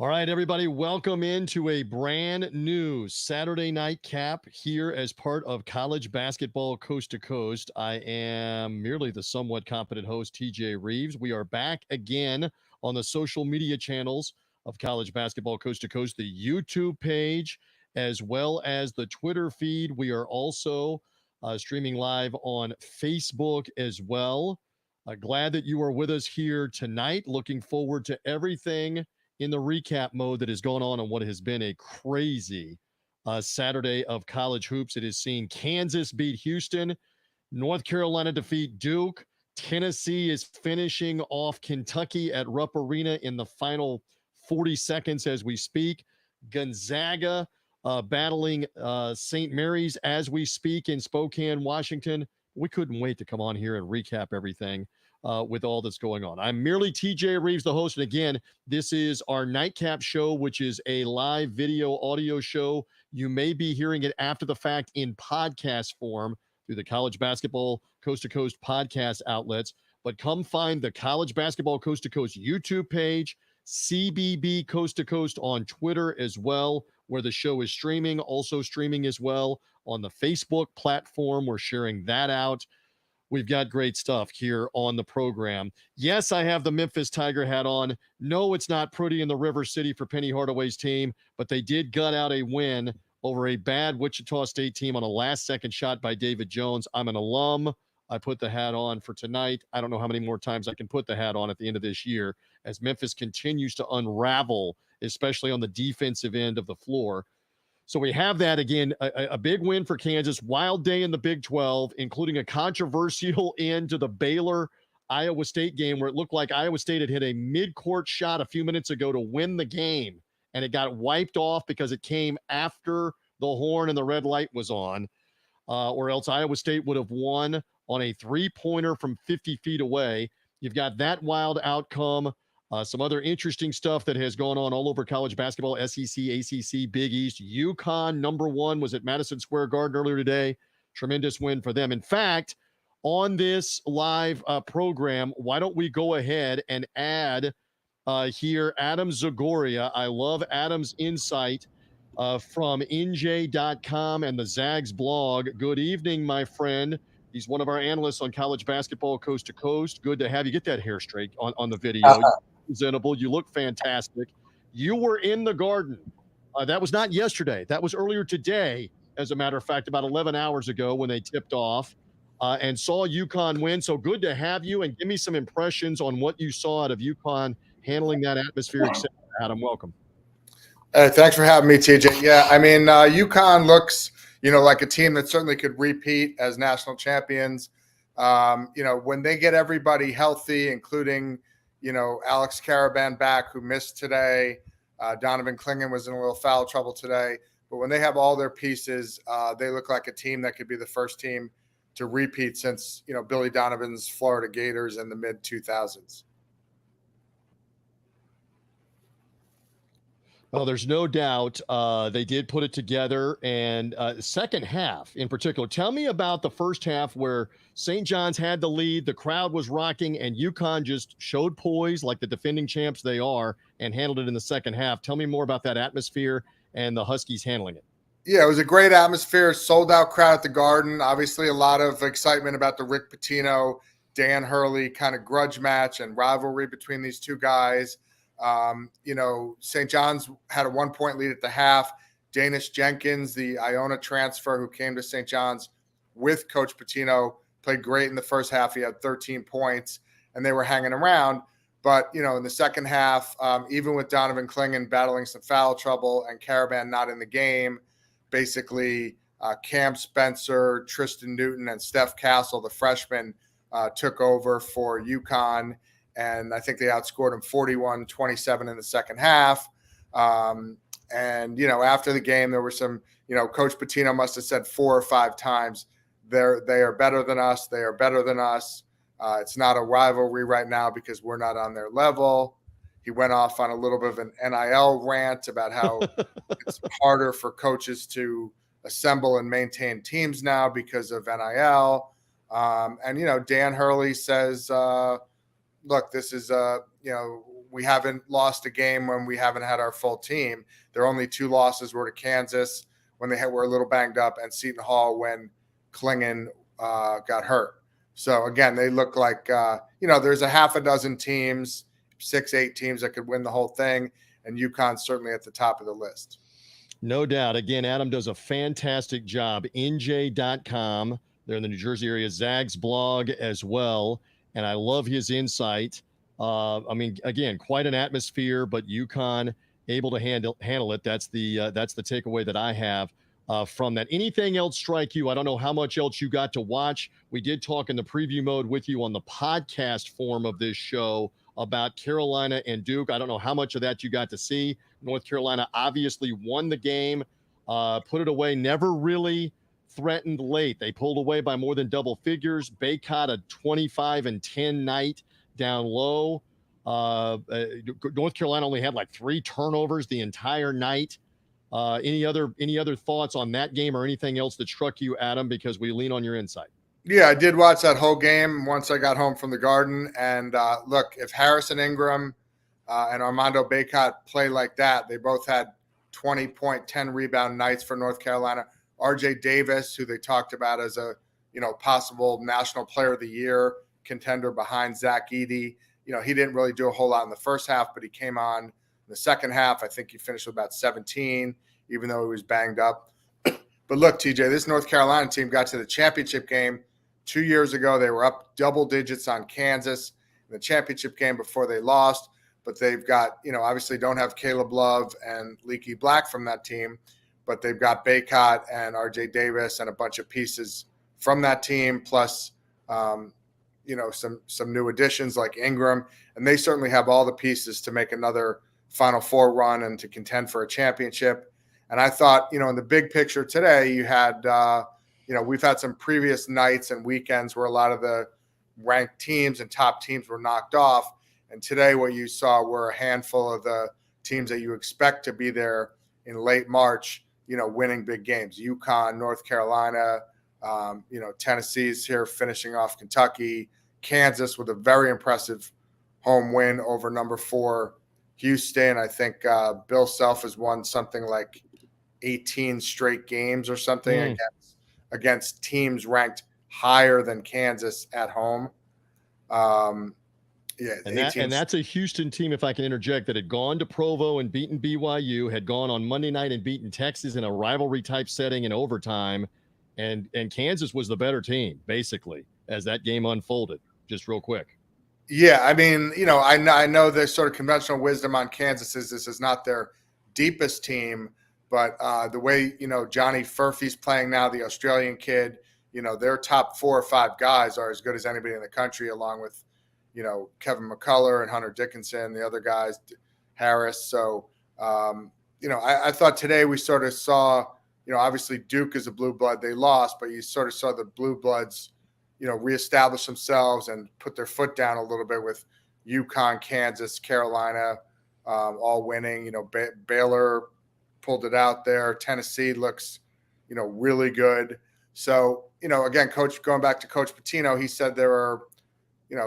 All right, everybody, welcome into a brand new Saturday Nightcap here as part of College Basketball Coast to Coast. I am merely the somewhat competent host, TJ Reeves. We are back again on the social media channels of College Basketball Coast to Coast, the YouTube page, as well as the Twitter feed. We are also streaming live on Facebook as well. Glad that you are with us here tonight. Looking forward to everything in the recap mode that has gone on what has been a crazy Saturday of college hoops. It has seen Kansas beat Houston, North Carolina defeat Duke. Tennessee is finishing off Kentucky at Rupp Arena in the final 40 seconds as we speak. Gonzaga battling St. Mary's as we speak in Spokane, Washington. We couldn't wait to come on here and recap everything with all that's going on. I'm merely TJ Reeves, the host. And again, this is our Nightcap show, which is a live video audio show. You may be hearing it after the fact in podcast form through the College Basketball Coast to Coast podcast outlets. But come find the College Basketball Coast to Coast YouTube page, CBB Coast to Coast on Twitter as well, where the show is streaming, also streaming as well on the Facebook platform. We're sharing that out. We've got great stuff here on the program. Yes, I have the Memphis Tiger hat on. No, it's not pretty in the River City for Penny Hardaway's team, but they did gut out a win over a bad Wichita State team on a last-second shot by David Jones. I'm an alum. I put the hat on for tonight. I don't know how many more times I can put the hat on at the end of this year as Memphis continues to unravel, especially on the defensive end of the floor. So we have that again, a big win for Kansas, wild day in the Big 12, including a controversial end to the Baylor-Iowa State game where it looked like Iowa State had hit a mid-court shot a few minutes ago to win the game, and it got wiped off because it came after the horn and the red light was on, or else Iowa State would have won on a three-pointer from 50 feet away. You've got that wild outcome. Some other interesting stuff that has gone on all over college basketball, SEC, ACC, Big East. UConn, #1, was at Madison Square Garden earlier today. Tremendous win for them. In fact, on this live program, why don't we go ahead and add here Adam Zagoria. I love Adam's insight from NJ.com and the Zags blog. Good evening, my friend. He's one of our analysts on college basketball coast to coast. Good to have you. Get that hair straight on the video. Presentable. You look fantastic. You were in the Garden. That was not yesterday. That was earlier today, as a matter of fact, about 11 hours ago when they tipped off and saw UConn win. So good to have you, and give me some impressions on what you saw out of UConn handling that atmospheric set. Adam, welcome. Thanks for having me, TJ. Yeah, I mean, UConn looks, like a team that certainly could repeat as national champions. When they get everybody healthy, including Alex Caravan back, who missed today. Donovan Clingan was in a little foul trouble today. But when they have all their pieces, they look like a team that could be the first team to repeat since, Billy Donovan's Florida Gators in the mid-2000s. Well, there's no doubt they did put it together. And second half in particular, tell me about the first half where St. John's had the lead, the crowd was rocking, and UConn just showed poise like the defending champs they are and handled it in the second half. Tell me more about that atmosphere and the Huskies handling it. Yeah, it was a great atmosphere, sold-out crowd at the Garden. Obviously, a lot of excitement about the Rick Pitino, Dan Hurley kind of grudge match and rivalry between these two guys. St. John's had a 1-point lead at the half. Danish Jenkins, the Iona transfer who came to St. John's with Coach Pitino, played great in the first half. He had 13 points, and they were hanging around. But, in the second half, even with Donovan Clingan battling some foul trouble and Caravan not in the game, basically Cam Spencer, Tristan Newton, and Steph Castle, the freshman, took over for UConn. And I think they outscored them 41-27 in the second half. After the game, there were some, Coach Pitino must have said 4 or 5 times, they are better than us. They are better than us. It's not a rivalry right now because we're not on their level. He went off on a little bit of an NIL rant about how it's harder for coaches to assemble and maintain teams now because of NIL. Dan Hurley says, look, this is, we haven't lost a game when we haven't had our full team. Their only 2 losses were to Kansas when were a little banged up, and Seton Hall when Klingon got hurt. So again, they look like there's a half a dozen teams, 6-8 teams that could win the whole thing, and UConn's certainly at the top of the list. No doubt. Again, Adam does a fantastic job. NJ.com. They're in the New Jersey area. Zag's blog as well. And I love his insight. Again, quite an atmosphere, but UConn able to handle it. That's the takeaway that I have from that. Anything else strike you? I don't know how much else you got to watch. We did talk in the preview mode with you on the podcast form of this show about Carolina and Duke. I don't know how much of that you got to see. North Carolina obviously won the game, put it away, never really threatened late. They pulled away by more than double figures. Baycott a 25-10 night down low. North Carolina only had like 3 turnovers the entire night. Any other thoughts on that game or anything else that struck you, Adam, because we lean on your insight? Yeah, I did watch that whole game once I got home from the Garden. And look, if Harrison Ingram and Armando Baycott play like that, they both had 20-point, 10 rebound nights for North Carolina. RJ Davis, who they talked about as a possible National Player of the Year contender behind Zach Edey. He didn't really do a whole lot in the first half, but he came on in the second half. I think he finished with about 17, even though he was banged up. But look, TJ, this North Carolina team got to the championship game 2 years ago. They were up double digits on Kansas in the championship game before they lost. But they've got, obviously don't have Caleb Love and Leaky Black from that team, but they've got Baycott and RJ Davis and a bunch of pieces from that team, plus, some new additions like Ingram. And they certainly have all the pieces to make another Final Four run and to contend for a championship. And I thought, in the big picture today, you had, we've had some previous nights and weekends where a lot of the ranked teams and top teams were knocked off. And today what you saw were a handful of the teams that you expect to be there in late March, winning big games. UConn, North Carolina, Tennessee's here finishing off Kentucky, Kansas with a very impressive home win over number 4 Houston. I think Bill Self has won something like 18 straight games or something against teams ranked higher than Kansas at home. And that's a Houston team, if I can interject, that had gone to Provo and beaten BYU, had gone on Monday night and beaten Texas in a rivalry type setting in overtime, and Kansas was the better team basically as that game unfolded. Just real quick. Yeah, I know the sort of conventional wisdom on Kansas is this is not their deepest team, but the way Johnny Furphy's playing now, the Australian kid, their top 4 or 5 guys are as good as anybody in the country, along with Kevin McCullough and Hunter Dickinson, the other guys, Harris. So, I thought today we sort of saw, obviously Duke is a blue blood. They lost, but you sort of saw the blue bloods, reestablish themselves and put their foot down a little bit with UConn, Kansas, Carolina, all winning. Baylor pulled it out there. Tennessee looks, really good. So, again, going back to Coach Pitino, he said there are,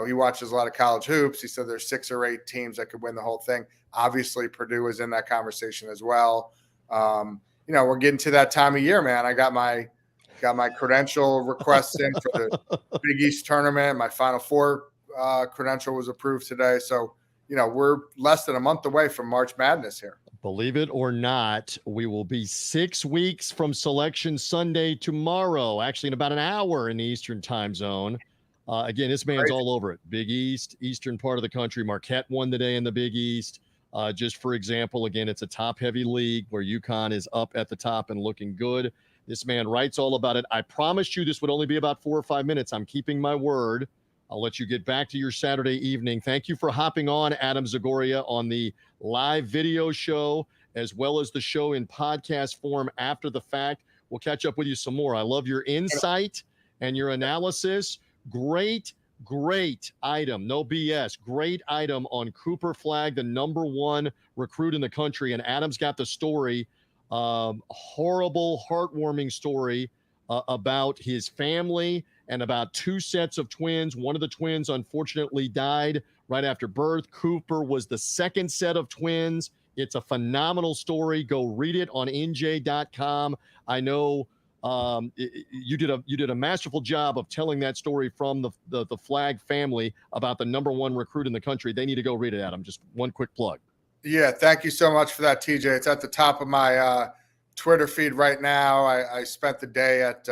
he watches a lot of college hoops. He said there's 6 or 8 teams that could win the whole thing. Obviously, Purdue is in that conversation as well. We're getting to that time of year, man. I got my credential requests in for the Big East tournament. My Final Four credential was approved today. So, we're less than a month away from March Madness here. Believe it or not, we will be 6 weeks from Selection Sunday tomorrow, actually in about an hour in the Eastern time zone. Again, this man's all over it. Big East, eastern part of the country. Marquette won today in the Big East. Just for example, again, it's a top-heavy league where UConn is up at the top and looking good. This man writes all about it. I promised you this would only be about 4 or 5 minutes. I'm keeping my word. I'll let you get back to your Saturday evening. Thank you for hopping on, Adam Zagoria, on the live video show, as well as the show in podcast form after the fact. We'll catch up with you some more. I love your insight and your analysis. Great item. No BS. Great item on Cooper Flagg, the number 1 recruit in the country. And Adam's got the story, horrible, heartwarming story about his family and about 2 sets of twins. One of the twins unfortunately died right after birth. Cooper was the second set of twins. It's a phenomenal story. Go read it on NJ.com. I know you did a masterful job of telling that story from the Flag family about the number one recruit in the country. They need to go read it, Adam. Just one quick plug. Yeah, thank you so much for that, TJ. It's at the top of my Twitter feed right now. I spent the day at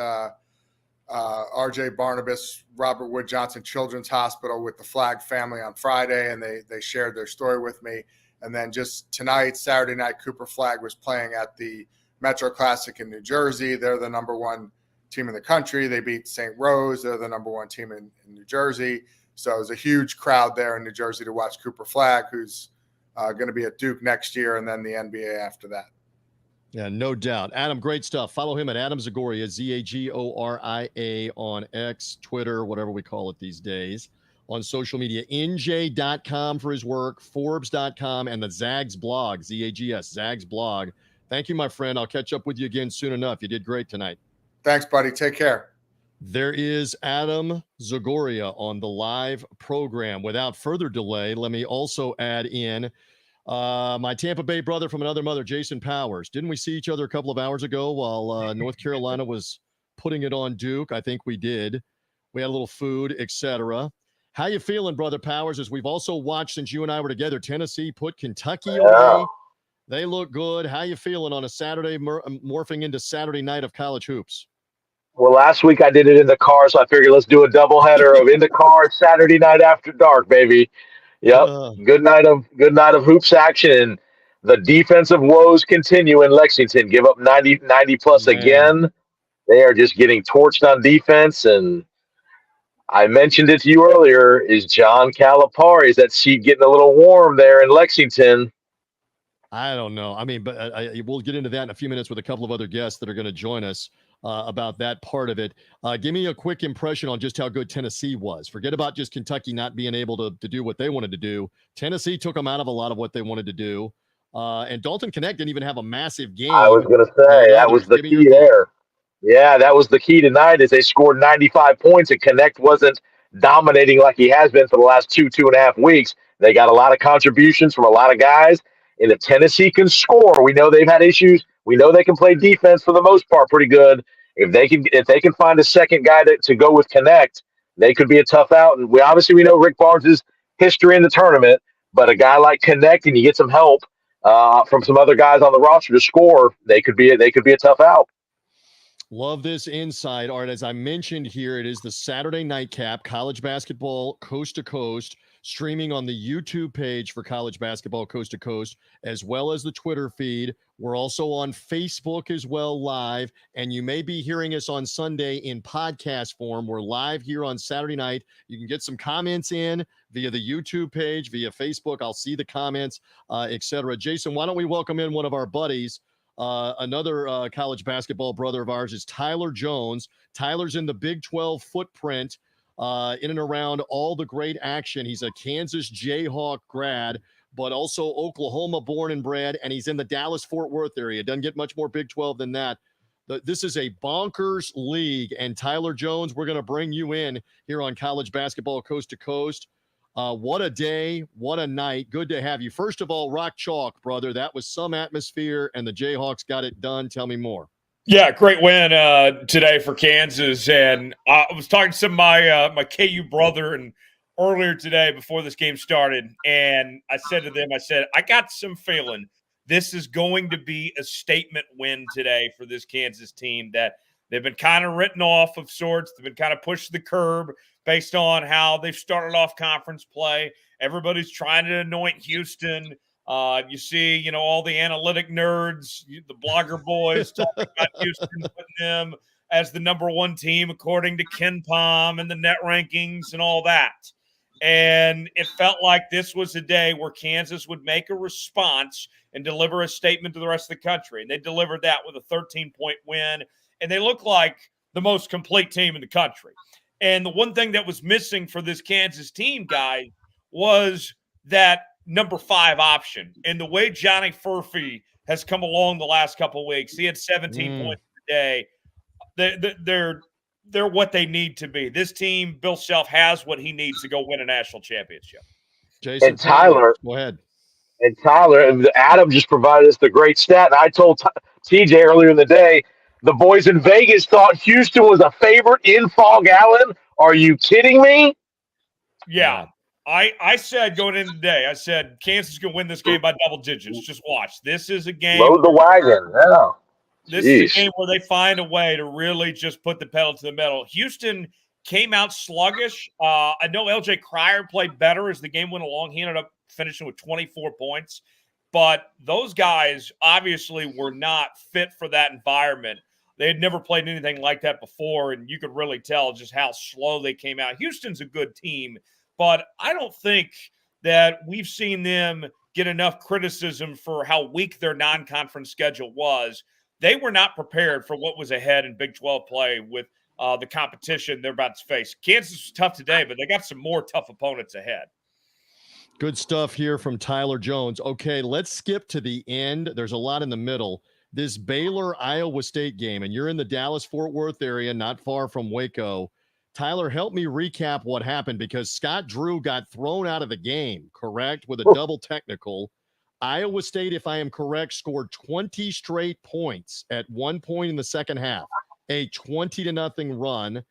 RJ Barnabas Robert Wood Johnson Children's Hospital with the Flag family on Friday, and they shared their story with me. And then just tonight, Saturday night, Cooper Flag was playing at the Metro Classic in New Jersey. They're the number one team in the country. They beat St. Rose. They're the number one team in New Jersey. So it was a huge crowd there in New Jersey to watch Cooper Flag, who's going to be at Duke next year and then the NBA after that. Yeah, no doubt. Adam, great stuff. Follow him at Adam Zagoria, Zagoria on X, Twitter, whatever we call it these days. On social media, NJ.com for his work, Forbes.com, and the Zags blog, Zags, Zags blog. Thank you, my friend. I'll catch up with you again soon enough. You did great tonight. Thanks, buddy. Take care. There is Adam Zagoria on the live program. Without further delay, let me also add in my Tampa Bay brother from another mother, Jason Powers. Didn't we see each other a couple of hours ago while North Carolina was putting it on Duke? I think we did. We had a little food, etc. How you feeling, brother Powers? As we've also watched since you and I were together, Tennessee put Kentucky away. They look good. How you feeling on a Saturday morphing into Saturday night of college hoops? Well, last week I did it in the car, so I figured let's do a doubleheader of in the car Saturday night after dark, baby. Yep. Good night of hoops action, and the defensive woes continue in Lexington. Give up 90 plus again. They are just getting torched on defense, and I mentioned it to you earlier. Is John Calipari? Is that seat getting a little warm there in Lexington? I don't know. I mean, but we'll get into that in a few minutes with a couple of other guests that are going to join us about that part of it. Give me a quick impression on just how good Tennessee was. Forget about just Kentucky not being able to do what they wanted to do. Tennessee took them out of a lot of what they wanted to do. And Dalton Connect didn't even have a massive game. I was going to say, that was the key there. Yeah, that was the key tonight is they scored 95 points and Connect wasn't dominating like he has been for the last 2.5 weeks. They got a lot of contributions from a lot of guys. And if Tennessee can score, we know they've had issues. We know they can play defense for the most part pretty good. If they can find a second guy to go with Connect, they could be a tough out. And we know Rick Barnes' history in the tournament, but a guy like Connect and you get some help from some other guys on the roster to score, they could be a tough out. Love this insight, Art. As I mentioned here, it is the Saturday Nightcap, college basketball coast to coast, streaming on the YouTube page for college basketball coast to coast, as well as the Twitter feed. We're also on Facebook as well, live, and you may be hearing us on Sunday in podcast form. We're live here on Saturday night. You can get some comments in via the YouTube page, via Facebook. I'll see the comments, etc. Jason, why don't we welcome in one of our buddies? Another college basketball brother of ours is Tyler Jones. Tyler's in the Big 12 footprint, in and around all the great action. He's a Kansas Jayhawk grad, but also Oklahoma born and bred, and he's in the Dallas-Fort Worth area. Doesn't get much more Big 12 than that. This is a bonkers league, and Tyler Jones, we're going to bring you in here on College Basketball Coast to Coast. What a day. What a night. Good to have you. First of all, rock chalk, brother. That was some atmosphere, and the Jayhawks got it done. Tell me more. Yeah, great win today for Kansas. And I was talking to some of my KU brother and earlier today before this game started, and I said to them, I got some feeling this is going to be a statement win today for this Kansas team that they've been kind of written off of sorts. They've been kind of pushed to the curb based on how they've started off conference play. Everybody's trying to anoint Houston. You see, all the analytic nerds, the blogger boys talking about Houston, putting them as the number one team according to Ken Pom and the net rankings and all that. And it felt like this was a day where Kansas would make a response and deliver a statement to the rest of the country. And they delivered that with a 13-point win. And they look like the most complete team in the country. And the one thing that was missing for this Kansas team, guys, was that number 5 option. And the way Johnny Furphy has come along the last couple of weeks, he had 17 points per day. they're what they need to be. This team, Bill Self, has what he needs to go win a national championship. Jason And Tyler, go ahead. and Tyler, Adam just provided us the great stat. And I told TJ earlier in the day, the boys in Vegas thought Houston was a favorite in Fog Allen. Are you kidding me? Yeah. I said going into the day, I said Kansas is going to win this game by double digits. Just watch. This is a game. Load the wagon. Yeah. This is a game where they find a way to really just put the pedal to the metal. Houston came out sluggish. I know LJ Cryer played better as the game went along. He ended up finishing with 24 points. But those guys obviously were not fit for that environment. They had never played anything like that before, and you could really tell just how slow they came out. Houston's a good team, but I don't think that we've seen them get enough criticism for how weak their non-conference schedule was. They were not prepared for what was ahead in Big 12 play with the competition they're about to face. Kansas was tough today, but they got some more tough opponents ahead. Good stuff here from Tyler Jones. Okay, let's skip to the end. There's a lot in the middle. This Baylor-Iowa State game, and you're in the Dallas-Fort Worth area, not far from Waco. Tyler, help me recap what happened, because Scott Drew got thrown out of the game, correct, with a double technical. Iowa State, if I am correct, scored 20 straight points at one point in the second half, a 20-0 run.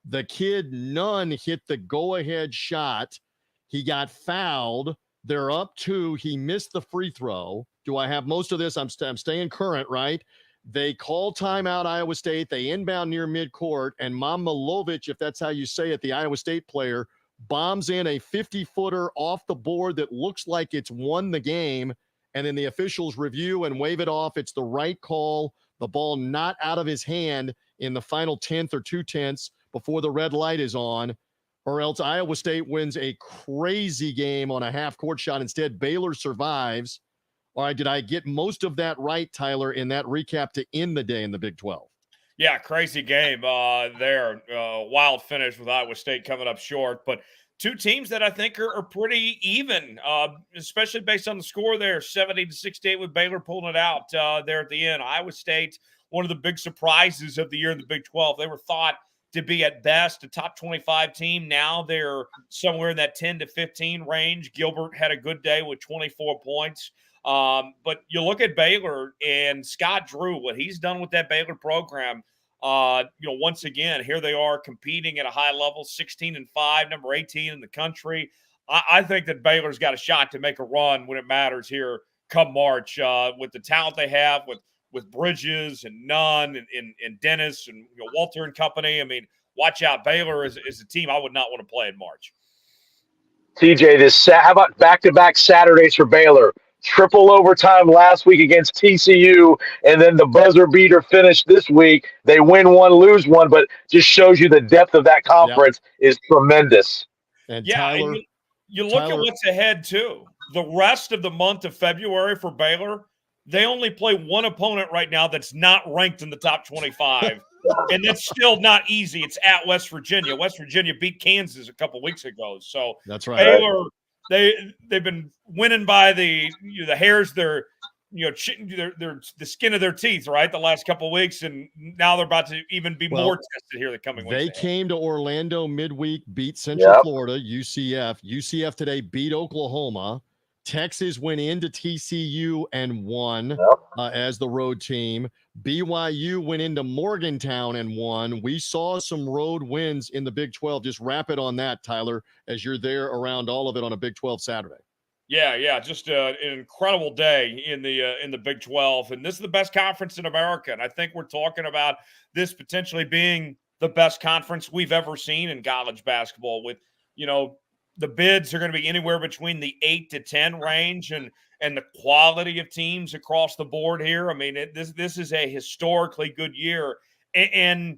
The kid, Nunn, hit the go-ahead shot. He got fouled. They're up 2. He missed the free throw. Do I have most of this? I'm staying current, right? They call timeout Iowa State. They inbound near midcourt, and Mamalovic, if that's how you say it, the Iowa State player, bombs in a 50-footer off the board that looks like it's won the game, and then the officials review and wave it off. It's the right call. The ball not out of his hand in the final 10th or 2/10 before the red light is on, or else Iowa State wins a crazy game on a half-court shot. Instead, Baylor survives. All right, did I get most of that right, Tyler, in that recap to end the day in the Big 12? Yeah, crazy game there. Wild finish with Iowa State coming up short. But two teams that I think are pretty even, especially based on the score there, 70-68 with Baylor pulling it out there at the end. Iowa State, one of the big surprises of the year in the Big 12. They were thought to be at best a top 25 team. Now they're somewhere in that 10 to 15 range. Gilbert had a good day with 24 points. But you look at Baylor and Scott Drew, what he's done with that Baylor program. Once again, here they are competing at a high level, 16-5, number 18 in the country. I think that Baylor's got a shot to make a run when it matters here come March with the talent they have with Bridges and Nunn and Dennis and Walter and company. I mean, watch out. Baylor is a team I would not want to play in March. TJ, how about back-to-back Saturdays for Baylor? Triple overtime last week against TCU, and then the buzzer beater finish this week. They win one, lose one, but just shows you the depth of that conference is tremendous. And yeah, Tyler, and you look at what's ahead too. The rest of the month of February for Baylor, they only play one opponent right now that's not ranked in the top 25. And that's still not easy. It's at West Virginia. West Virginia beat Kansas a couple weeks ago. So that's right. Baylor, they've been winning by the hairs, the skin of their teeth, right? The last couple of weeks, and now they're about to even be more tested here the coming weeks. They came to Orlando midweek, beat Central Florida, UCF. UCF today beat Oklahoma. Texas went into TCU and won as the road team. BYU went into Morgantown and won. We saw some road wins in the Big 12. Just wrap it on that, Tyler, as you're there around all of it on a Big 12 Saturday. Yeah, just an incredible day in the Big 12, and this is the best conference in America. And I think we're talking about this potentially being the best conference we've ever seen in college basketball. With the bids are going to be anywhere between the 8 to 10 range, and the quality of teams across the board here. I mean, this is a historically good year, and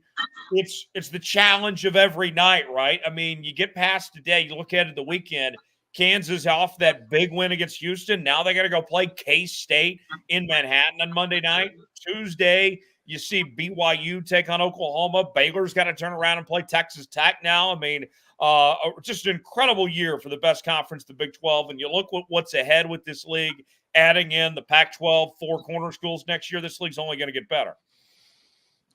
it's the challenge of every night, right? I mean, you get past today, you look ahead at the weekend. Kansas off that big win against Houston. Now they got to go play K-State in Manhattan on Monday night. Tuesday, you see BYU take on Oklahoma. Baylor's got to turn around and play Texas Tech now. I mean, just an incredible year for the best conference, the Big 12. And you look what's ahead with this league, adding in the Pac-12 four corner schools next year. This league's only going to get better.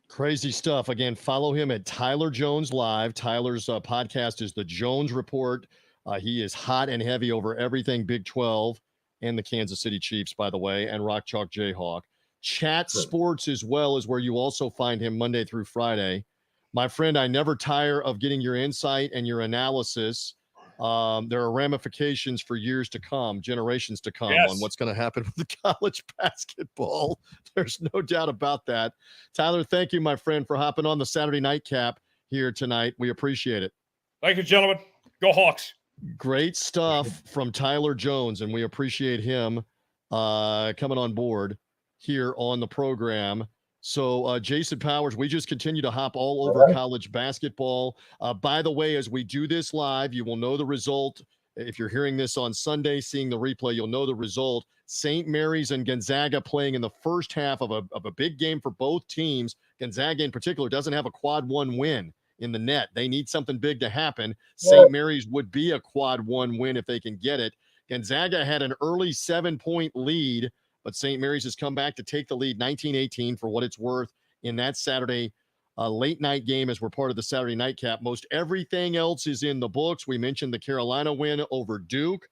Crazy stuff. Again, follow him at Tyler Jones Live. Tyler's podcast is The Jones Report. He is hot and heavy over everything Big 12 and the Kansas City Chiefs, by the way, and Rock Chalk Jayhawk. Chat Sports as well is where you also find him Monday through Friday. My friend, I never tire of getting your insight and your analysis. There are ramifications for years to come, generations to come, on what's going to happen with college basketball. There's no doubt about that. Tyler, thank you, my friend, for hopping on the Saturday Nightcap here tonight. We appreciate it. Thank you, gentlemen. Go Hawks. Great stuff from Tyler Jones, and we appreciate him coming on board here on the program. So, Jason Powers, we just continue to hop all over college basketball. By the way, as we do this live, you will know the result. If you're hearing this on Sunday, seeing the replay, you'll know the result. St. Mary's and Gonzaga playing in the first half of a big game for both teams. Gonzaga in particular doesn't have a quad one win in the net. They need something big to happen. St. Mary's would be a quad one win if they can get it. Gonzaga had an early 7-point lead, but St. Mary's has come back to take the lead 19-18 for what it's worth in that Saturday late night game as we're part of the Saturday Nightcap. Most everything else is in the books. We mentioned the Carolina win over Duke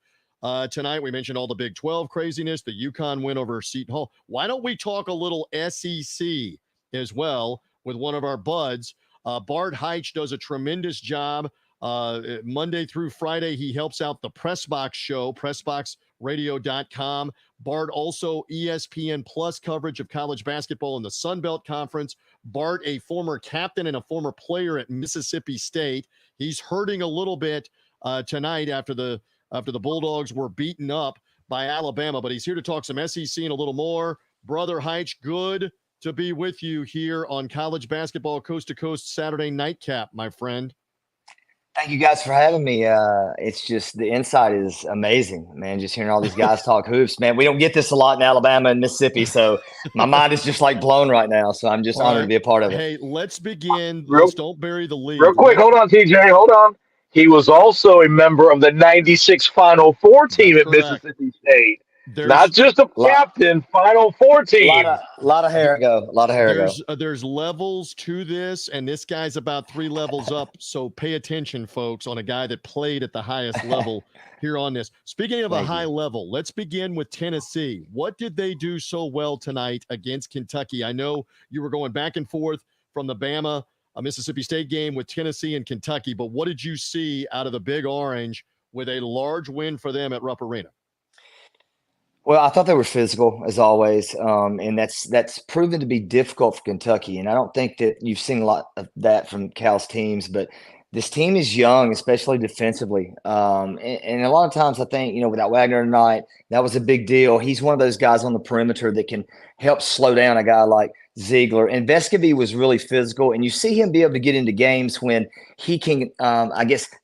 tonight. We mentioned all the Big 12 craziness, the UConn win over Seton Hall. Why don't we talk a little SEC as well with one of our buds? Bart Heitch does a tremendous job. Monday through Friday, he helps out the Pressbox show, PressBoxRadio.com. Bart also ESPN Plus coverage of college basketball in the Sun Belt Conference. Bart, a former captain and a former player at Mississippi State. He's hurting a little bit tonight after the Bulldogs were beaten up by Alabama, but he's here to talk some SEC and a little more. Brother Heitch, good to be with you here on College Basketball Coast to Coast Saturday Nightcap, my friend. Thank you guys for having me. It's just the insight is amazing, man. Just hearing all these guys talk hoops, man. We don't get this a lot in Alabama and Mississippi, so my mind is just like blown right now. So I'm just honored to be a part of it. Hey, let's begin. Don't bury the lead. Real quick, hold on, TJ. Hold on. He was also a member of the '96 Final Four team at Mississippi State. Not just a captain, Final Four team. A lot of hair ago. There's levels to this, and this guy's about 3 levels up. So pay attention, folks, on a guy that played at the highest level here on this. Speaking of a high level, let's begin with Tennessee. What did they do so well tonight against Kentucky? I know you were going back and forth from the Bama Mississippi State game with Tennessee and Kentucky, but what did you see out of the Big Orange with a large win for them at Rupp Arena? Well, I thought they were physical as always, and that's proven to be difficult for Kentucky. And I don't think that you've seen a lot of that from Cal's teams, but this team is young, especially defensively. And a lot of times I think, without Wagner tonight, that was a big deal. He's one of those guys on the perimeter that can help slow down a guy like Ziegler. And Vescovy was really physical, and you see him be able to get into games when he can,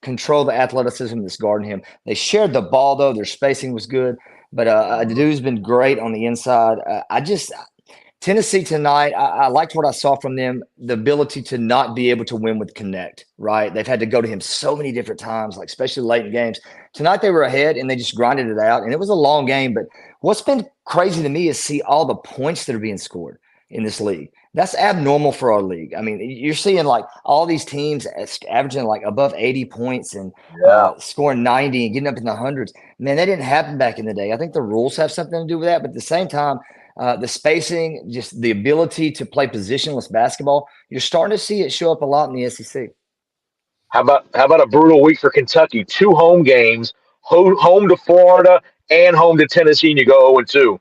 control the athleticism that's guarding him. They shared the ball, though. Their spacing was good. But the dude's been great on the inside. Tennessee tonight, I liked what I saw from them, the ability to not be able to win with Connect, right? They've had to go to him so many different times, like especially late in games. Tonight they were ahead and they just grinded it out, and it was a long game. But what's been crazy to me is see all the points that are being scored in this league. That's abnormal for our league. I mean, you're seeing like all these teams averaging like above 80 points and scoring 90 and getting up in the hundreds. Man, that didn't happen back in the day. I think the rules have something to do with that. But at the same time, the spacing, just the ability to play positionless basketball, you're starting to see it show up a lot in the SEC. How about a brutal week for Kentucky? 2 home games, home to Florida and home to Tennessee, and you go 0-2.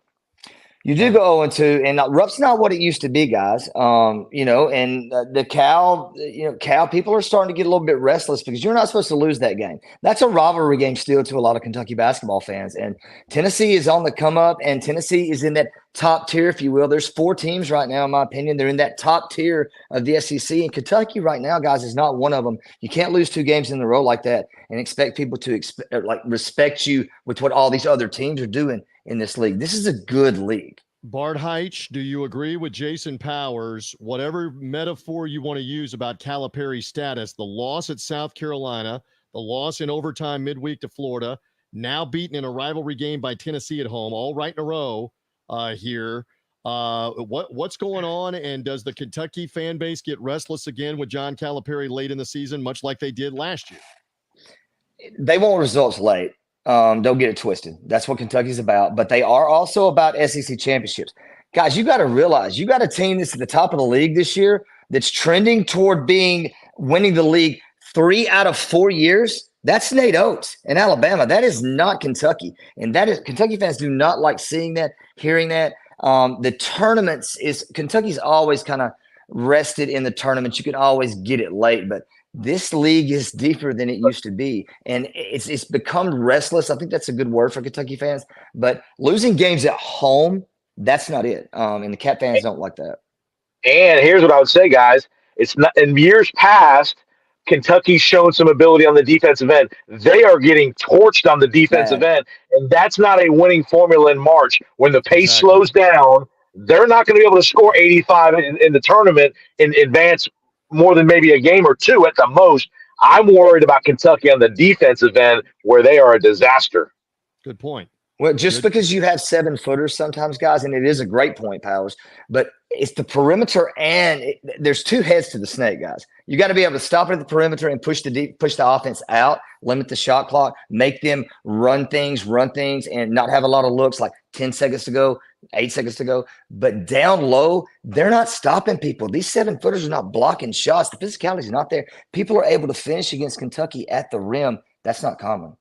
You do go 0-2, and Rupp's not what it used to be, guys. And the Cal people are starting to get a little bit restless because you're not supposed to lose that game. That's a rivalry game still to a lot of Kentucky basketball fans. And Tennessee is on the come up, and Tennessee is in that top tier, if you will. There's 4 teams right now, in my opinion. They're in that top tier of the SEC, and Kentucky right now, guys, is not one of them. You can't lose 2 games in a row like that and expect people to respect you with what all these other teams are doing in this league. This is a good league. Bart Heitch, do you agree with Jason Powers? Whatever metaphor you want to use about Calipari's status, the loss at South Carolina, the loss in overtime midweek to Florida, now beaten in a rivalry game by Tennessee at home, all right in a row here. What's going on, and does the Kentucky fan base get restless again with John Calipari late in the season, much like they did last year? They want results late. Don't get it twisted. That's what Kentucky's about. But they are also about SEC championships. Guys, you got to realize you got a team that's at the top of the league this year that's trending toward winning the league 3 out of 4 years. That's Nate Oates in Alabama. That is not Kentucky. And that is Kentucky fans do not like seeing that, hearing that. The tournaments Kentucky's always kind of rested in the tournaments. You can always get it late, but this league is deeper than it used to be, and it's become restless. I think that's a good word for Kentucky fans, but losing games at home, that's not it. And the Cat fans don't like that. And here's what I would say, guys. It's not in years past, Kentucky's shown some ability on the defensive end. They are getting torched on the defensive end, and that's not a winning formula in March. When the pace slows down, they're not going to be able to score 85 in the tournament in advance more than maybe a game or two at the most. I'm worried about Kentucky on the defensive end where they are a disaster. Good point. Well, just because you have 7-footers sometimes, guys, and it is a great point, Powers, but it's the perimeter and there's two heads to the snake, guys. You got to be able to stop it at the perimeter and push the offense out, limit the shot clock, make them run things, and not have a lot of looks like 10 seconds to go, 8 seconds to go. But down low, they're not stopping people. These 7-footers are not blocking shots. The physicality is not there. People are able to finish against Kentucky at the rim. That's not common.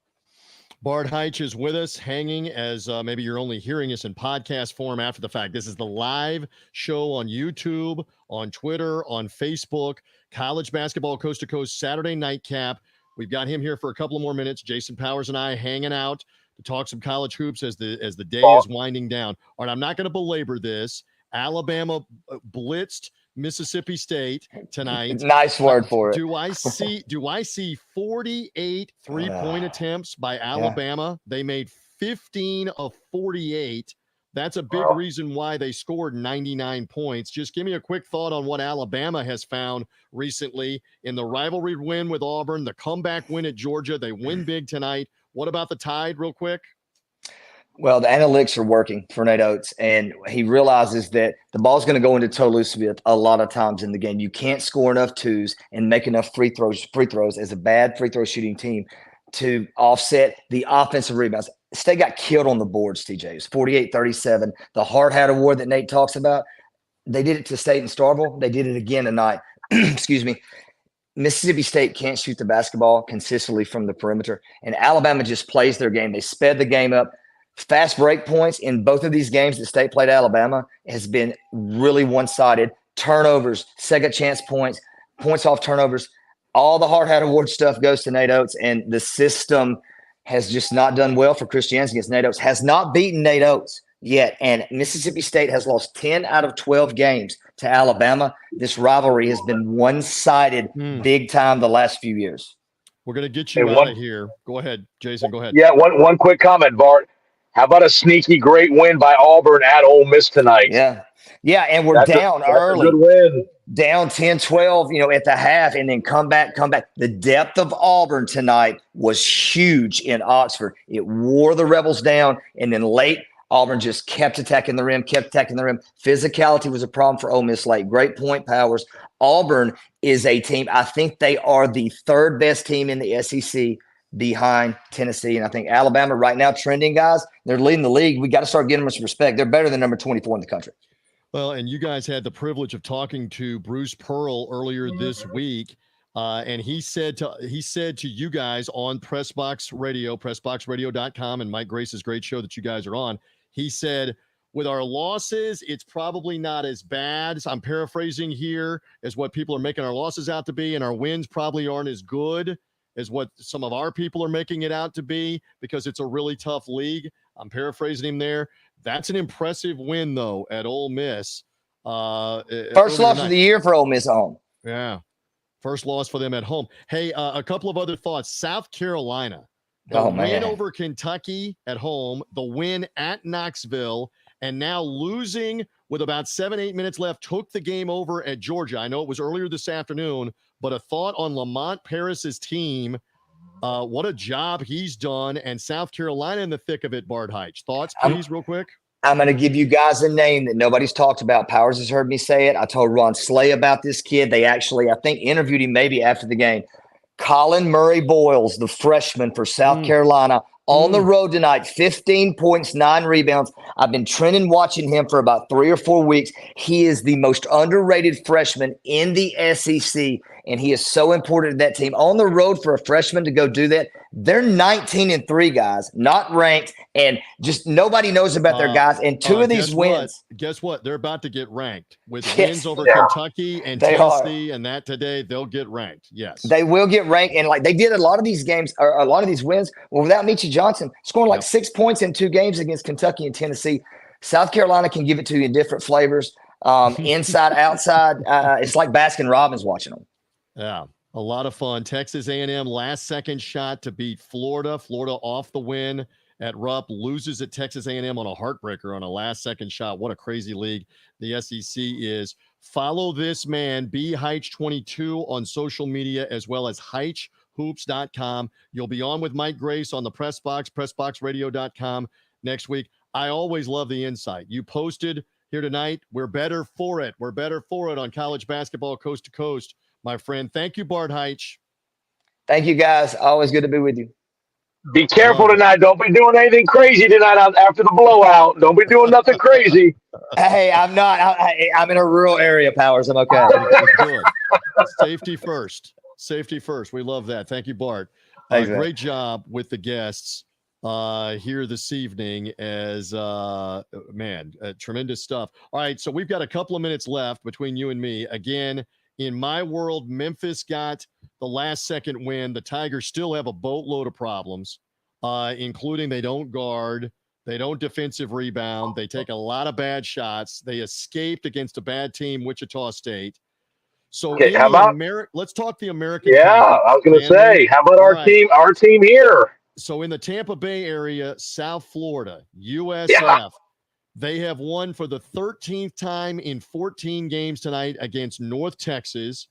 Bart Heitch is with us, hanging as maybe you're only hearing us in podcast form after the fact. This is the live show on YouTube, on Twitter, on Facebook. College basketball coast to coast Saturday nightcap. We've got him here for a couple of more minutes. Jason Powers and I hanging out to talk some college hoops as the day is winding down. All right, I'm not going to belabor this. Alabama blitzed Mississippi State tonight. Nice word for it. Do I see 48 three-point attempts by Alabama? They made 15 of 48. That's a big reason why they scored 99 points. Just give me a quick thought on what Alabama has found recently in the rivalry win with Auburn, the comeback win at Georgia. They win big tonight. What about the Tide real quick? Well, the analytics are working for Nate Oates, and he realizes that the ball's going to go into Toulouse a lot of times in the game. You can't score enough twos and make enough free throws as a bad free throw shooting team to offset the offensive rebounds. State got killed on the boards, TJ. It was 48-37. The hard hat award that Nate talks about, they did it to State and Starkville. They did it again tonight. Excuse me. Mississippi State can't shoot the basketball consistently from the perimeter, and Alabama just plays their game. They sped the game up. Fast break points in both of these games that State played Alabama has been really one-sided. Turnovers, second chance points, points off turnovers. All the hard hat award stuff goes to Nate Oates, and the system has just not done well for Christianity against Nate Oates. Has not beaten Nate Oates yet, and Mississippi State has lost 10 out of 12 games to Alabama. This rivalry has been one-sided big time the last few years. We're going to get you out of here. Go ahead, Jason. Go ahead. Yeah, one quick comment, Bart. How about a sneaky great win by Auburn at Ole Miss tonight? Yeah, and down early. A good win. Down 10-12, at the half, and then come back. The depth of Auburn tonight was huge in Oxford. It wore the Rebels down, and then late, Auburn just kept attacking the rim. Physicality was a problem for Ole Miss late. Great point, Powers. Auburn is a team. I think they are the third best team in the SEC behind Tennessee. And I think Alabama right now trending, guys, they're leading the league. We got to start giving them some respect. They're better than number 24 in the country. Well, and you guys had the privilege of talking to Bruce Pearl earlier this week. And he said to you guys on Pressbox Radio, pressboxradio.com, and Mike Grace's great show that you guys are on. He said, with our losses, it's probably not as bad. I'm paraphrasing here as what people are making our losses out to be. And our wins probably aren't as good as what some of our people are making it out to be because it's a really tough league. I'm paraphrasing him there. That's an impressive win, though, at Ole Miss. First loss of the year for Ole Miss at home. Yeah. First loss for them at home. Hey, a couple of other thoughts. South Carolina, the win over Kentucky at home, the win at Knoxville, and now losing with about 7-8 minutes left, took the game over at Georgia. I know it was earlier this afternoon, but a thought on Lamont Paris's team. What a job he's done, and South Carolina in the thick of it, Bart Heitch. Thoughts, please, real quick? I'm going to give you guys a name that nobody's talked about. Powers has heard me say it. I told Ron Slay about this kid. They actually, I think, interviewed him maybe after the game. Colin Murray Boyles, the freshman for South Carolina, on the road tonight, 15 points, 9 rebounds. I've been trending watching him for about 3 or 4 weeks. He is the most underrated freshman in the SEC, and he is so important to that team. On the road for a freshman to go do that, they're 19-3, guys, not ranked, and just nobody knows about their guys. And 2 of these wins. Guess what? They're about to get ranked with Yes. wins over Kentucky and They Tennessee, and that today they'll get ranked. Yes, they will get ranked, and like they did a lot of these games, or a lot of these wins, well, without Michie Johnson scoring like 6 points in 2 games against Kentucky and Tennessee. South Carolina can give it to you in different flavors, inside, outside. It's like Baskin Robbins watching them. Yeah, a lot of fun. Texas A&M last second shot to beat Florida. Florida off the win at Rupp, loses at Texas A&M on a heartbreaker on a last second shot. What a crazy league the SEC is. Follow this man, BHeich22 on social media, as well as HeichHoops.com. You'll be on with Mike Grace on the Press Box, PressBoxRadio.com next week. I always love the insight. You posted here tonight, we're better for it. We're better for it on college basketball coast to coast, my friend. Thank you, Bart Heich. Thank you, guys. Always good to be with you. Be careful tonight. Don't be doing anything crazy tonight after the blowout. Don't be doing nothing crazy. Hey, I'm not. I'm in a rural area, Powers. I'm okay. Good. Safety first. Safety first. We love that. Thank you, Bart. Great job with the guests here this evening as, tremendous stuff. All right, so we've got a couple of minutes left between you and me. Again, in my world, Memphis got the last second win. The Tigers still have a boatload of problems, including they don't guard, they don't defensive rebound, they take a lot of bad shots. They escaped against a bad team, Wichita State. So okay, how about let's talk the American. Yeah, I was going to say, how about our team? Our team here. So in the Tampa Bay area, South Florida, USF, they have won for the 13th time in 14 games tonight against North Texas.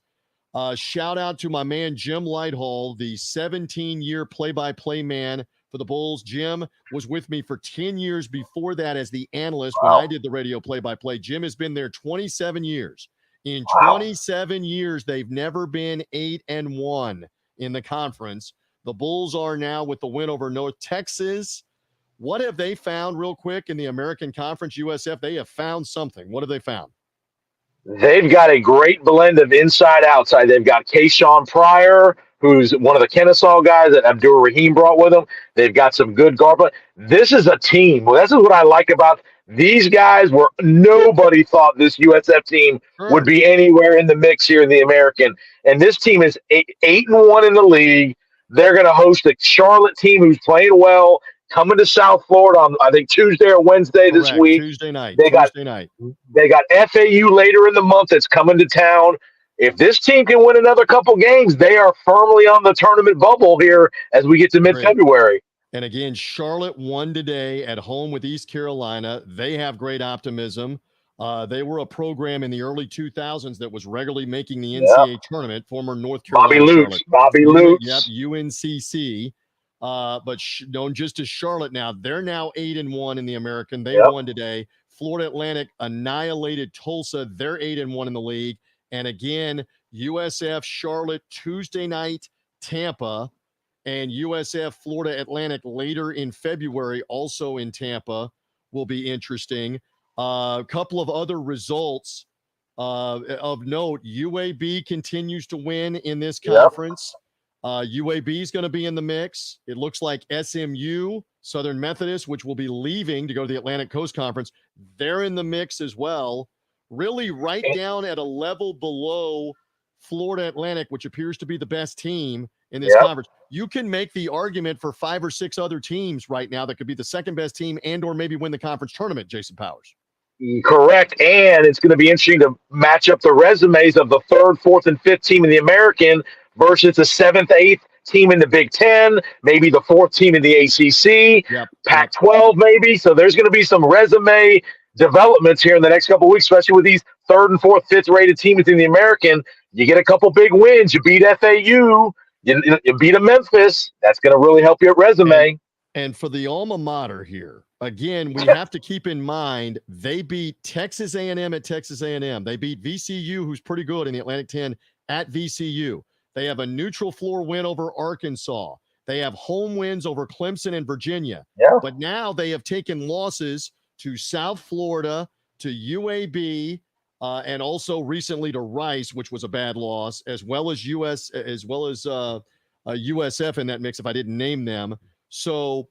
Shout out to my man, Jim Lighthall, the 17-year play-by-play man for the Bulls. Jim was with me for 10 years before that as the analyst when I did the radio play-by-play. Jim has been there 27 years. In 27 years, they've never been 8-1 in the conference. The Bulls are now with the win over North Texas. What have they found real quick in the American Conference, USF? They have found something. What have they found? They've got a great blend of inside-outside. They've got Kayshawn Pryor, who's one of the Kennesaw guys that Abdur Rahim brought with him. They've got some good guard play. This is a team. Well, this is what I like about these guys, where nobody thought this USF team would be anywhere in the mix here in the American. And this team is 8-1 in the league. They're going to host a Charlotte team who's playing well, coming to South Florida on, I think, Tuesday or Wednesday this week. Tuesday night. They got FAU later in the month that's coming to town. If this team can win another couple games, they are firmly on the tournament bubble here as we get to mid-February. And again, Charlotte won today at home with East Carolina. They have great optimism. They were a program in the early 2000s that was regularly making the NCAA tournament. Former North Carolina. Bobby Lutz. Yep, UNCC. But known just as Charlotte now. They're now 8-1 in the American. They won today. Florida Atlantic annihilated Tulsa. They're 8-1 in the league. And again, USF Charlotte Tuesday night, Tampa, and USF Florida Atlantic later in February, also in Tampa, will be interesting. A couple of other results of note. UAB continues to win in this conference. UAB is going to be in the mix. It looks like SMU, Southern Methodist, which will be leaving to go to the Atlantic Coast Conference, they're in the mix as well. Really right down at a level below Florida Atlantic, which appears to be the best team in this conference. You can make the argument for 5 or 6 other teams right now that could be the second best team and or maybe win the conference tournament, Jason Powers. Correct. And it's going to be interesting to match up the resumes of the 3rd, 4th, and 5th team in the American versus the 7th, 8th team in the Big Ten, maybe the 4th team in the ACC, Pac-12 maybe. So there's going to be some resume developments here in the next couple of weeks, especially with these 3rd and 4th, 5th rated teams in the American. You get a couple big wins. You beat FAU. You beat a Memphis. That's going to really help your resume. And for the alma mater here, again, we have to keep in mind they beat Texas A&M at Texas A&M. They beat VCU, who's pretty good in the Atlantic 10, at VCU. They have a neutral floor win over Arkansas. They have home wins over Clemson and Virginia. Yeah. But now they have taken losses to South Florida, to UAB, and also recently to Rice, which was a bad loss, as well as USF in that mix, if I didn't name them. So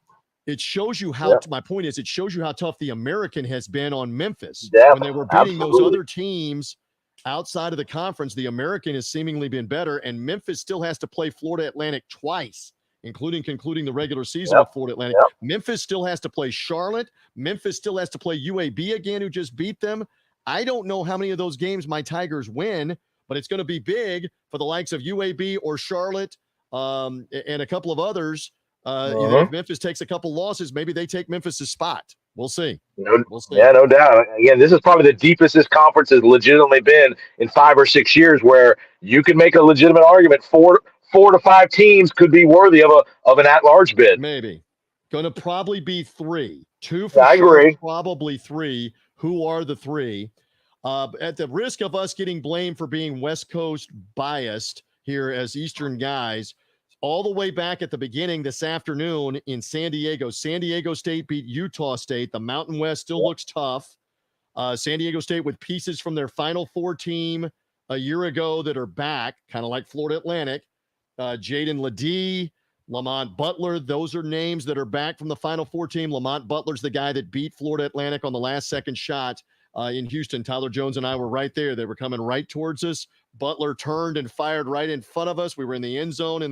it shows you how, my point is, it shows you how tough the American has been on Memphis. Yeah, when they were beating absolutely. those other teams outside of the conference, the American has seemingly been better, and Memphis still has to play Florida Atlantic twice, including concluding the regular season with Florida Atlantic. Memphis still has to play Charlotte. Memphis still has to play UAB again, who just beat them. I don't know how many of those games my Tigers win, but it's going to be big for the likes of UAB or Charlotte and a couple of others. If Memphis takes a couple losses, maybe they take Memphis' spot. We'll see. We'll see. Yeah, no doubt. Again, this is probably the deepest this conference has legitimately been in 5 or 6 years, where you can make a legitimate argument 4 to 5 teams could be worthy of an at-large bid. Maybe. Going to probably be 3. 2 for I sure, agree. probably 3. Who are the 3? At the risk of us getting blamed for being West Coast biased here as Eastern guys, all the way back at the beginning this afternoon in San Diego State beat Utah State. The Mountain West still looks tough. San Diego State with pieces from their Final Four team a year ago that are back, kind of like Florida Atlantic. Jaden Ledee, Lamont Butler, those are names that are back from the Final Four team. Lamont Butler's the guy that beat Florida Atlantic on the last second shot in Houston. Tyler Jones and I were right there. They were coming right towards us. Butler turned and fired right in front of us. We were in the end zone,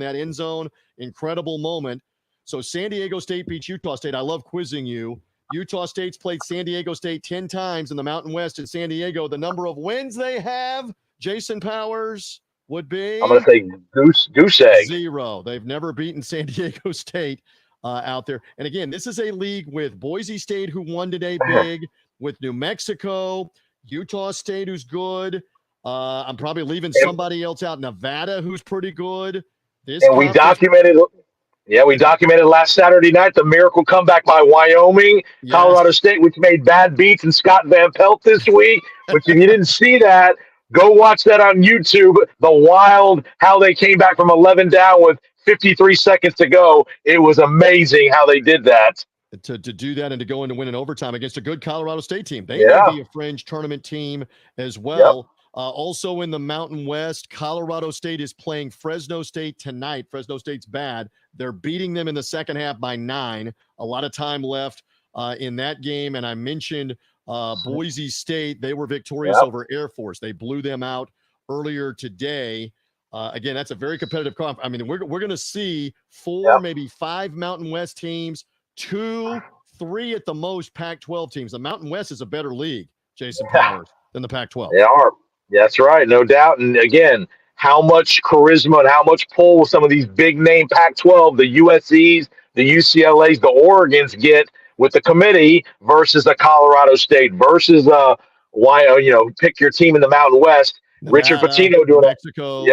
incredible moment. So San Diego State beats Utah State. I love quizzing you. Utah State's played San Diego State 10 times in the Mountain West in San Diego. The number of wins they have, Jason Powers, would be? I'm going to say goose egg. 0. They've never beaten San Diego State out there. And again, this is a league with Boise State, who won today big, with New Mexico, Utah State, who's good. I'm probably leaving somebody else out. Nevada, who's pretty good. We documented last Saturday night the miracle comeback by Wyoming, Colorado State, which made bad beats, and Scott Van Pelt this week. Which, if you didn't see that, go watch that on YouTube. How they came back from 11 down with 53 seconds to go. It was amazing how they did that. To do that and to go in to win in overtime against a good Colorado State team. They may be a fringe tournament team as well. Also in the Mountain West, Colorado State is playing Fresno State tonight. Fresno State's bad. They're beating them in the second half by 9. A lot of time left in that game. And I mentioned Boise State. They were victorious over Air Force. They blew them out earlier today. Again, that's a very competitive conference. I mean, we're going to see 4, maybe 5 Mountain West teams, 2, 3 at the most Pac-12 teams. The Mountain West is a better league, Jason Powers, than the Pac-12. They are. That's right, no doubt. And again, how much charisma and how much pull some of these big name Pac-12, the USCs, the UCLAs, the Oregons get with the committee versus the Colorado State versus pick your team in the Mountain West. Nevada, Richard Pitino doing Mexico.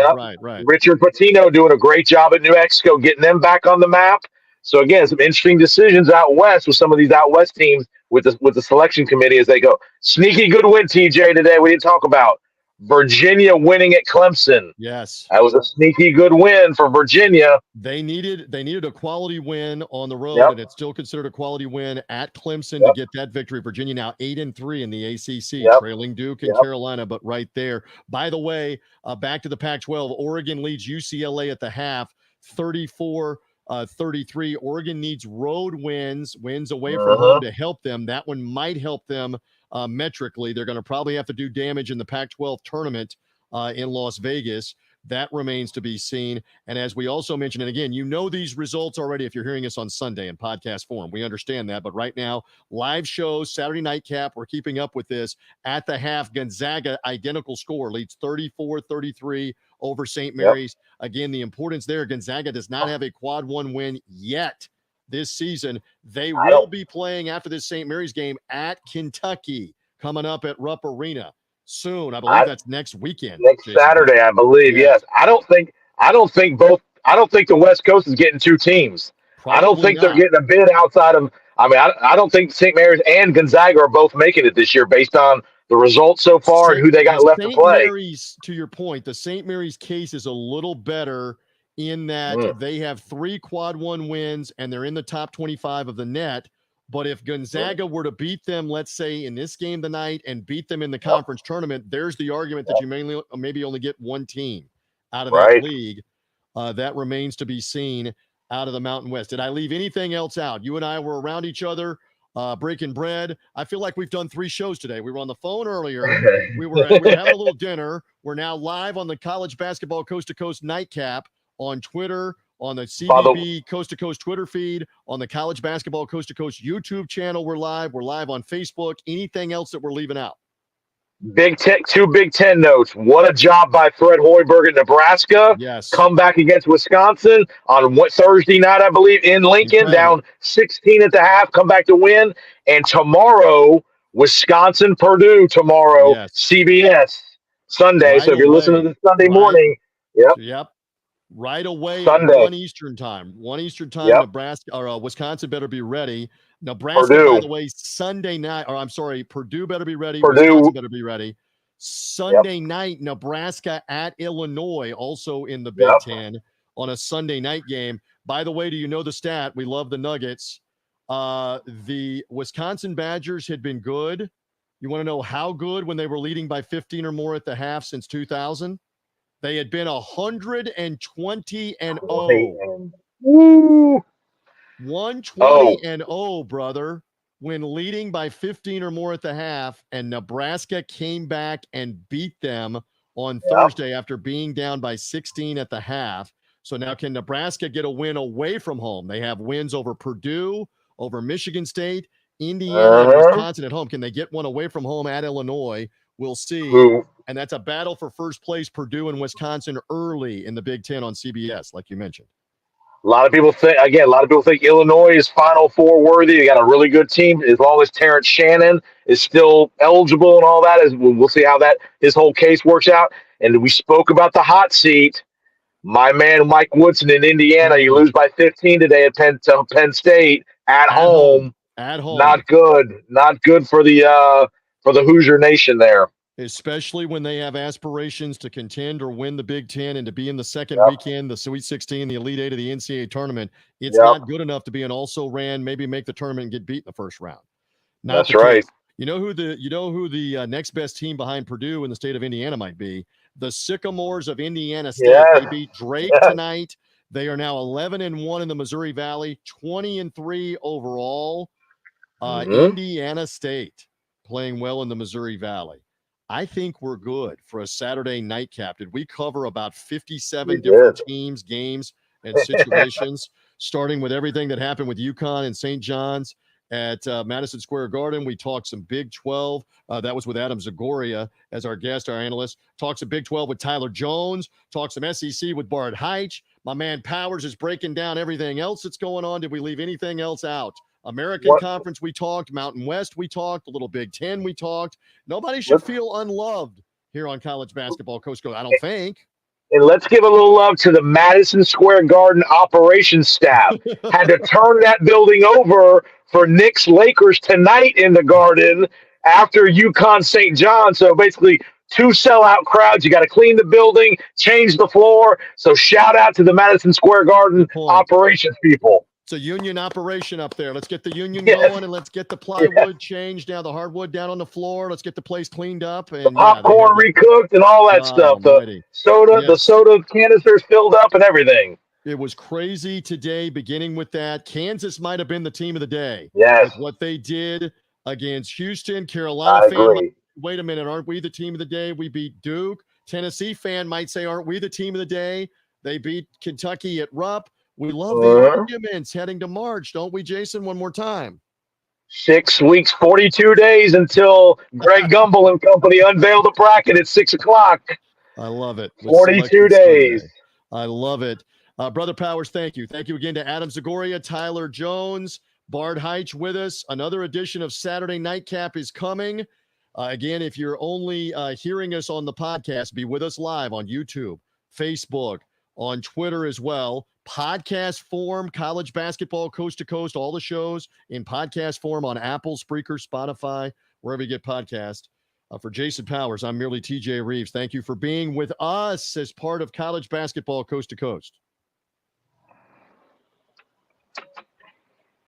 Right. Richard Pitino doing a great job at New Mexico, getting them back on the map. So again, some interesting decisions out west with some of these out west teams with the selection committee as they go. Sneaky good win, TJ, today. We didn't talk about Virginia winning at Clemson. Yes. That was a sneaky good win for Virginia. They needed a quality win on the road, and it's still considered a quality win at Clemson to get that victory. Virginia now 8-3 in the ACC, trailing Duke and Carolina, but right there. By the way, back to the Pac-12, Oregon leads UCLA at the half, 34-33. Oregon needs road wins away from home to help them. That one might help them metrically. They're going to probably have to do damage in the Pac-12 tournament in Las Vegas. That remains to be seen. And as we also mentioned, and again, you know these results already if you're hearing us on Sunday in podcast form. We understand that. But right now, live shows, Saturday Nightcap, we're keeping up with this. At the half, Gonzaga, identical score, leads 34-33 over St. Mary's. Again, the importance there, Gonzaga does not have a quad 1 win yet this season. They will be playing after this St. Mary's game at Kentucky, coming up at Rupp Arena soon. I believe that's next weekend. Next Saturday, I believe. Yes. I don't think the West Coast is getting 2 teams. Probably I don't think not. they're getting a bid outside of I mean, I don't think St. Mary's and Gonzaga are both making it this year based on the results so far and who they got The left to St. play. Mary's, to your point, the St. Mary's case is a little better in that Mm. they have 3 quad 1 wins and they're in the top 25 of the net. But if Gonzaga were to beat them, let's say in this game tonight, and beat them in the conference tournament, there's the argument that you maybe only get one team out of that Right. league. That remains to be seen out of the Mountain West. Did I leave anything else out? You and I were around each other, breaking bread. I feel like we've done 3 shows today. We were on the phone earlier. We were having a little dinner. We're now live on the College Basketball Coast to Coast Nightcap on Twitter, on the CBB Coast to Coast Twitter feed, on the College Basketball Coast to Coast YouTube channel. We're live. We're live on Facebook. Anything else that we're leaving out? Two Big Ten notes. What a job by Fred Hoiberg at Nebraska. Yes. Come back against Wisconsin on Thursday night, I believe, in Lincoln, Incredible. down 16 at the half, come back to win. And tomorrow, Wisconsin, Purdue tomorrow, Yes. CBS Sunday. Right So if you're listening to away. this Sunday Right. morning, Yep. Right away Sunday. at 1 Eastern time. 1 Eastern time, Yep. Nebraska or Wisconsin better be ready. Nebraska, Purdue. by the way, Sunday night, or I'm sorry, Purdue better be ready. Purdue. Wisconsin better be ready. Sunday night, Nebraska at Illinois, also in the Big Yep. Ten on a Sunday night game. By the way, do you know the stat? We love the Nuggets. The Wisconsin Badgers had been good. You want to know how good when they were leading by 15 or more at the half since 2000? They had been 120-0. Woo. 120-0, brother, when leading by 15 or more at the half, and Nebraska came back and beat them on Thursday after being down by 16 at the half. So now can Nebraska get a win away from home? They have wins over Purdue, over Michigan State, Indiana, and Wisconsin at home. Can they get one away from home at Illinois? We'll see. And that's a battle for first place, Purdue and Wisconsin early in the Big Ten on CBS, like you mentioned. A lot of people think Illinois is Final Four worthy. They got a really good team as long as Terrence Shannon is still eligible and all that. We'll see how his whole case works out. And we spoke about the hot seat. My man Mike Woodson in Indiana. You lose by 15 today at Penn State at home. At home. Not good. Not good for the Hoosier Nation there. Especially when they have aspirations to contend or win the Big Ten and to be in the second weekend, the Sweet 16, the Elite Eight of the NCAA tournament. It's not good enough to be an also-ran, maybe make the tournament and get beat in the first round. That's right. You know who the next best team behind Purdue in the state of Indiana might be? The Sycamores of Indiana State. Yes. They beat Drake tonight. They are now 11-1 in the Missouri Valley, 20-3 overall. Indiana State playing well in the Missouri Valley. I think we're good for a Saturday nightcap. Did we cover about 57 different teams, games, and situations, starting with everything that happened with UConn and St. John's at Madison Square Garden? We talked some Big 12. That was with Adam Zagoria as our guest, our analyst. Talked some Big 12 with Tyler Jones. Talked some SEC with Bart Heitch. My man Powers is breaking down everything else that's going on. Did we leave anything else out? American Conference, we talked. Mountain West, we talked. A little Big Ten, we talked. Nobody should feel unloved here on College Basketball Coast to Coast, I don't think. And let's give a little love to the Madison Square Garden operations staff. Had to turn that building over for Knicks Lakers tonight in the Garden after UConn St. John. So basically 2 sellout crowds. You got to clean the building, change the floor. So shout out to the Madison Square Garden operations people. It's a union operation up there. Let's get the union going and let's get the plywood changed down, the hardwood down on the floor. Let's get the place cleaned up and the popcorn recooked and all that stuff. The soda canisters filled up and everything. It was crazy today, beginning with that. Kansas might have been the team of the day. Yes. With what they did against Houston. Carolina fan might, wait a minute, aren't we the team of the day? We beat Duke. Tennessee fan might say, aren't we the team of the day? They beat Kentucky at Rupp. We love the arguments heading to March, don't we, Jason? One more time. 6 weeks, 42 days until Greg Gumbel and company unveil the bracket at 6 o'clock. I love it. 42 days. Sunday. I love it. Brother Powers, thank you. Thank you again to Adam Zagoria, Tyler Jones, Bart Heitch with us. Another edition of Saturday Nightcap is coming. Again, if you're only hearing us on the podcast, be with us live on YouTube, Facebook, on Twitter as well. podcast form, college basketball coast to coast, all the shows in podcast form on Apple, Spreaker, Spotify, wherever you get podcasts. For Jason Powers, I'm merely TJ Reeves. Thank you for being with us as part of college basketball coast to coast.